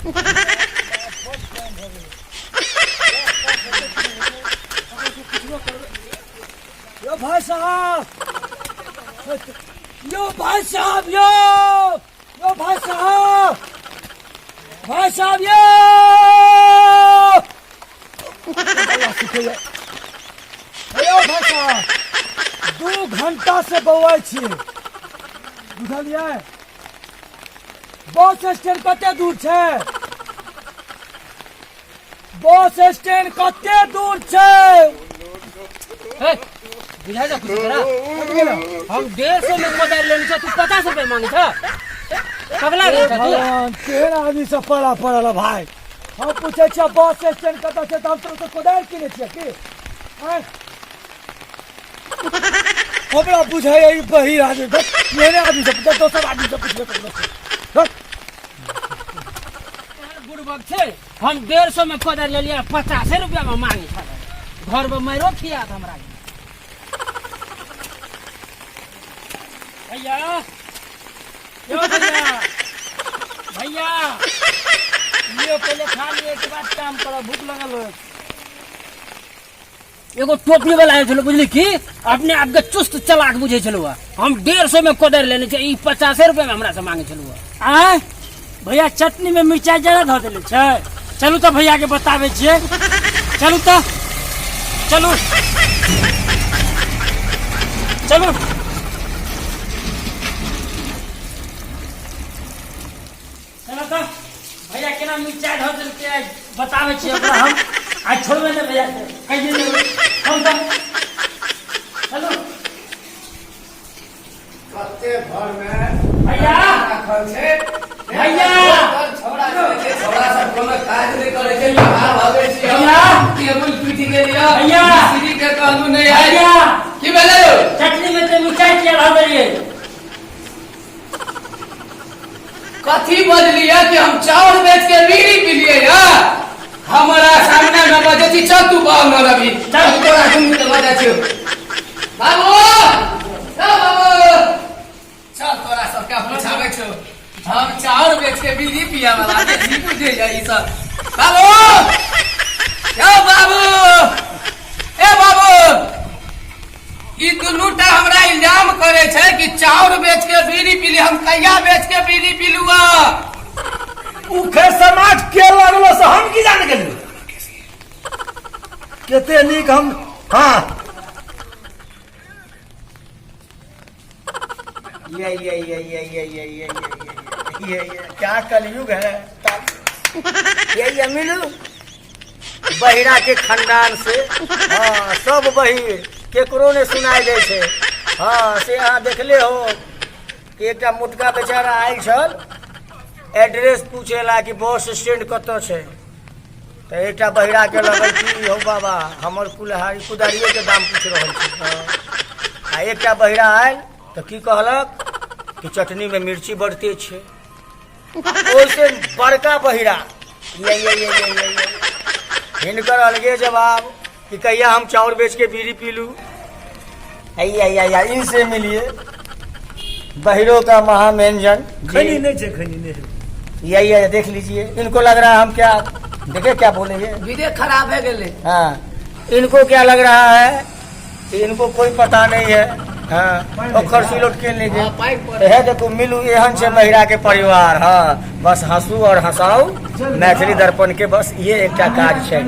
यो भाई साहब, यो भाई साहब, यो भाई साहब, भाई साहब, यो भाई साहब 2 घंटा से बौआई छी, बुझलियै? बस स्टैंड कते दूर छै? बस स्टैंड कते दूर छै? बुझाइ कुछ तोरा? हम 150 में मोबाइल लेने छ, तू 50 रुपए मांगे छ? पगला रे तू? केहन आदमी सब पड़ल भाई? हम पूछे छियै बस स्टैंड कतऽ छै, हम तो कोदारि किने छियै की? हमरा बुझाइए ई बहिर आदमी, मेरे आदमी से पूछे, दोसर आदमी से पूछे। बुड़बक छै, हम 150 में कोदारि ले लिया, 50 रुपया में मांगे छ। घर में मारो खिया हमरा। भैया, यो भैया, भैया, ये पहले खा लिए के बाद काम करो, भूख लगल है। एगो टोपी वाला आयल छलो, बुझली की? अपने आप के चुस्त चलाक बुझे छलो। हम 150 में कोदारि लेने छै, ई 50 रुपया में हमरा से मांगे छलो। आय भैया, चटनी में मिर्चाई ज्यादा धऽ देले छै। चलू तो भैया के बतावे छियै, चलू तो, चलू चलू। चलो तो भैया केना मिर्चाई धऽ देलकै बतावे छियै ओकरा हम। आज छोड़बे ने भैया के, कहिए ने हम तो चलो। कते घर में भैया राखल छै, भैया छोड़ा सब कोनो काज नहीं करे छै, बाहर भागे छी। भैया टेबुल पीटी के लिया भैया, मिस्त्री के कहलू नहीं आई। भैया की भेलै यौ? चटनी में तो मिर्चाई किया धऽ देलियै। कथी बजलिए कि हम चावल बेच के बीड़ी पी लिए या? हमारा सामने में बजे छी, चल तू बाहर न रही, चल तोरा तुम के बजे छी। बाबू, चल बाबू, चल तोरा सब क्या पूछावे छो? हम चावल बेच के बीड़ी पिया वाला के जी बुझे जाई सब। बाबू, यो बाबू, ए बाबू, ई दुनूटा हमरा इल्जाम करे छै कि चाउर बेच के बीड़ी पीली। हम कहिया बेच के बीड़ी पीलुआ? उखे समाज के लगलो से हम की जान गेलियै? केते नीक हम, हाँ ये क्या कलयुग है? ये मिलू बहिरा के खानदान से, हाँ सब बहिर केकरो ने सुनाई दे छे। हाँ से अहाँ देखले हो कि एकटा मोटका बेचारा आयल छल, एड्रेस पूछेला कि बस स्टैंड कतऽ छै, तो एकटा बहिरा के लगल कि हो बाबा हमर कुल्हाड़ी कुदारिये के दाम पूछ रहल छी। आ एकटा बहिरा आयल तो की कहलक कि चटनी में मिर्ची बढ़ते छै। ओइसे बड़का बहिरा ये हिनकर अलगे जवाब कि कहिया हम चाउर बेच के बीड़ी पी लूं। इनसे मिलिए बहिरों का महाव्यंजन। खनी नहीं है, खनी नहीं है। यही देख लीजिए, इनको लग रहा है हम क्या देखे क्या बोलेंगे, विधे खराब है गेले। हाँ इनको क्या लग रहा है कि इनको कोई पता नहीं है। हाँ और खर्ची लोट के लेंगे है। देखो मिलू एहन से महिला के परिवार, हाँ बस हंसू और हंसाऊ मैथिली दर्पण के, बस ये एक काज है।